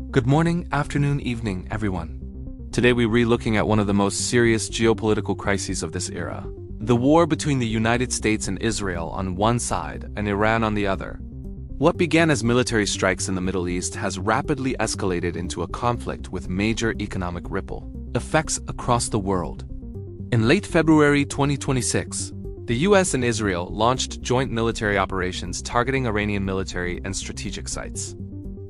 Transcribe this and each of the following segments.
Good morning, afternoon, evening, everyone. Today we're re-looking at one of the most serious geopolitical crises of this era. The war between the United States and Israel on one side and Iran on the other. What began as military strikes in the Middle East has rapidly escalated into a conflict with major economic ripple effects across the world. In late February 2026, the US and Israel launched joint military operations targeting Iranian military and strategic sites.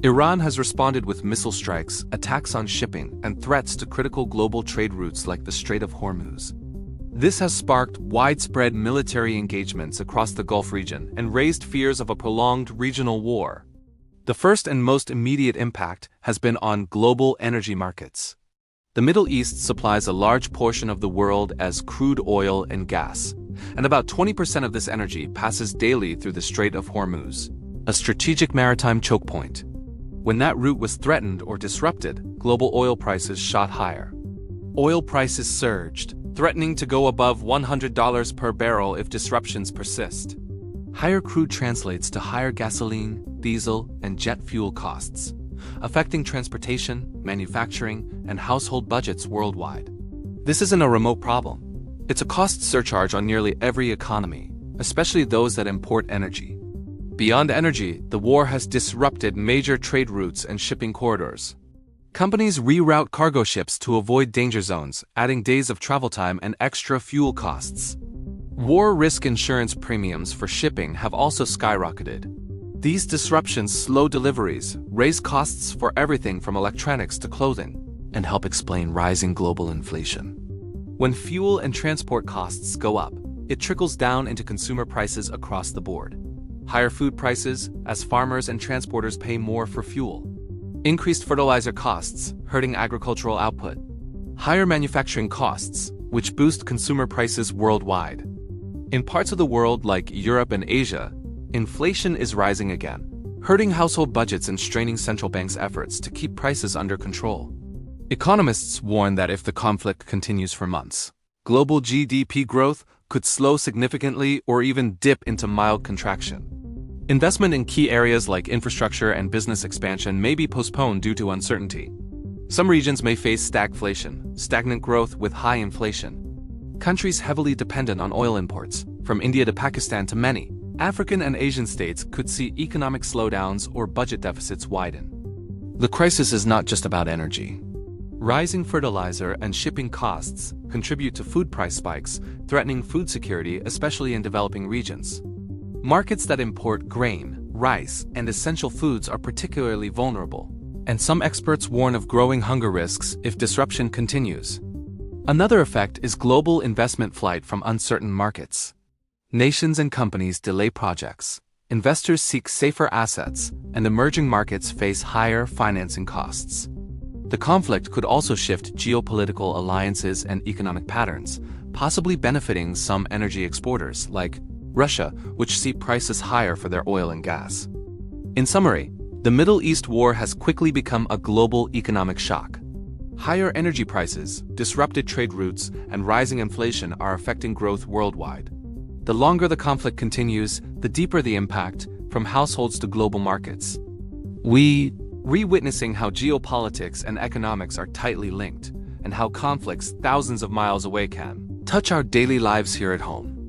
Iran has responded with missile strikes, attacks on shipping, and threats to critical global trade routes like the Strait of Hormuz. This has sparked widespread military engagements across the Gulf region and raised fears of a prolonged regional war. The first and most immediate impact has been on global energy markets. The Middle East supplies a large portion of the world as crude oil and gas, and about 20% of this energy passes daily through the Strait of Hormuz, a strategic maritime choke point. When that route was threatened or disrupted, global oil prices shot higher. Oil prices surged, threatening to go above $100 per barrel if disruptions persist. Higher crude translates to higher gasoline, diesel, and jet fuel costs, affecting transportation, manufacturing, and household budgets worldwide. This isn't a remote problem. It's a cost surcharge on nearly every economy, especially those that import energy. Beyond energy, the war has disrupted major trade routes and shipping corridors. Companies reroute cargo ships to avoid danger zones, adding days of travel time and extra fuel costs. War risk insurance premiums for shipping have also skyrocketed. These disruptions slow deliveries, raise costs for everything from electronics to clothing, and help explain rising global inflation. When fuel and transport costs go up, it trickles down into consumer prices across the board. Higher food prices, as farmers and transporters pay more for fuel. Increased fertilizer costs, hurting agricultural output. Higher manufacturing costs, which boost consumer prices worldwide. In parts of the world like Europe and Asia, inflation is rising again, hurting household budgets and straining central banks' efforts to keep prices under control. Economists warn that if the conflict continues for months, global GDP growth could slow significantly or even dip into mild contraction. Investment in key areas like infrastructure and business expansion may be postponed due to uncertainty. Some regions may face stagflation, stagnant growth with high inflation. Countries heavily dependent on oil imports, from India to Pakistan to many African and Asian states, could see economic slowdowns or budget deficits widen. The crisis is not just about energy. Rising fertilizer and shipping costs contribute to food price spikes, threatening food security, especially in developing regions. Markets that import grain, rice, and essential foods are particularly vulnerable, and some experts warn of growing hunger risks if disruption continues. Another effect is global investment flight from uncertain markets. Nations and companies delay projects, investors seek safer assets, and emerging markets face higher financing costs. The conflict could also shift geopolitical alliances and economic patterns, possibly benefiting some energy exporters like Russia, which see prices higher for their oil and gas. In summary, the Middle East war has quickly become a global economic shock. Higher energy prices, disrupted trade routes, and rising inflation are affecting growth worldwide. The longer the conflict continues, the deeper the impact, from households to global markets. We re-witnessing how geopolitics and economics are tightly linked, and how conflicts thousands of miles away can touch our daily lives here at home.